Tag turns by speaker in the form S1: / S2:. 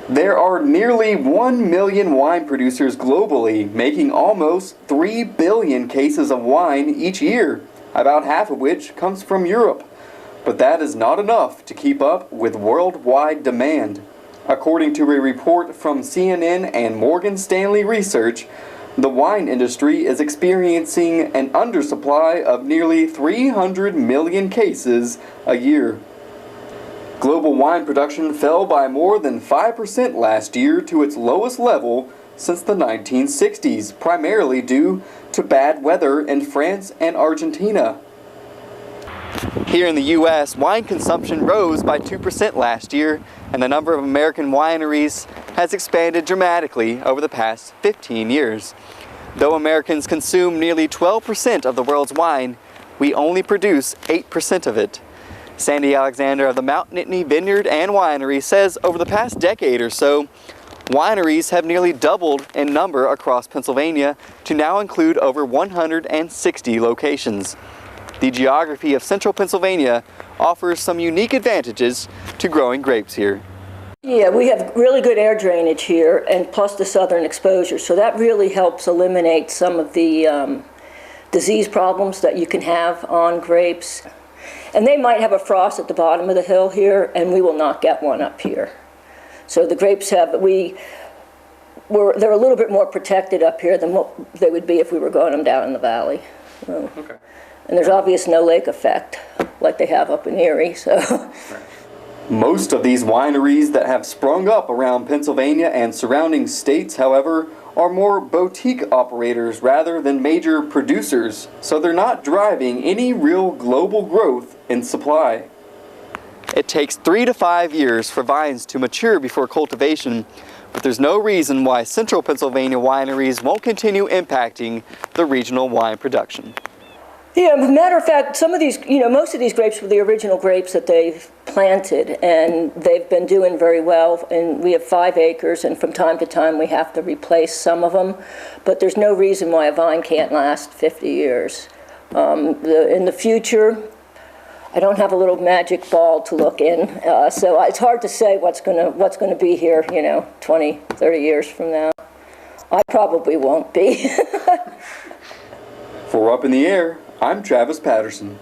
S1: There are nearly 1 million wine producers globally, making almost 3 billion cases of wine each year, about half of which comes from Europe. But that is not enough to keep up with worldwide demand. According to a report from CNN and Morgan Stanley Research, the wine industry is experiencing an undersupply of nearly 300 million cases a year. Global wine production fell by more than 5% last year to its lowest level since the 1960s, primarily due to bad weather in France and Argentina. Here in the U.S., wine consumption rose by 2% last year, and the number of American wineries has expanded dramatically over the past 15 years. Though Americans consume nearly 12% of the world's wine, we only produce 8% of it. Sandy Alexander of the Mount Nittany Vineyard and Winery says over the past decade or so, wineries have nearly doubled in number across Pennsylvania to now include over 160 locations. The geography of central Pennsylvania offers some unique advantages to growing grapes here.
S2: Yeah, we have really good air drainage here, and plus the southern exposure, so that really helps eliminate some of the disease problems that you can have on grapes. And they might have a frost at the bottom of the hill here, and we will not get one up here. So the grapes they're a little bit more protected up here than what they would be if we were growing them down in the valley. So. Okay. And there's obvious no lake effect like they have up in Erie. So.
S1: Most of these wineries that have sprung up around Pennsylvania and surrounding states, however, are more boutique operators rather than major producers, so they're not driving any real global growth in supply. It takes 3 to 5 years for vines to mature before cultivation, but there's no reason why central Pennsylvania wineries won't continue impacting the regional wine production.
S2: Yeah, as a matter of fact, some of these, most of these grapes were the original grapes that they've planted, and they've been doing very well. And we have 5 acres, and from time to time we have to replace some of them. But there's no reason why a vine can't last 50 years. In the future, I don't have a little magic ball to look in, so it's hard to say what's gonna be here, 20, 30 years from now. I probably won't be.
S1: For Up in the Air, I'm Travis Patterson.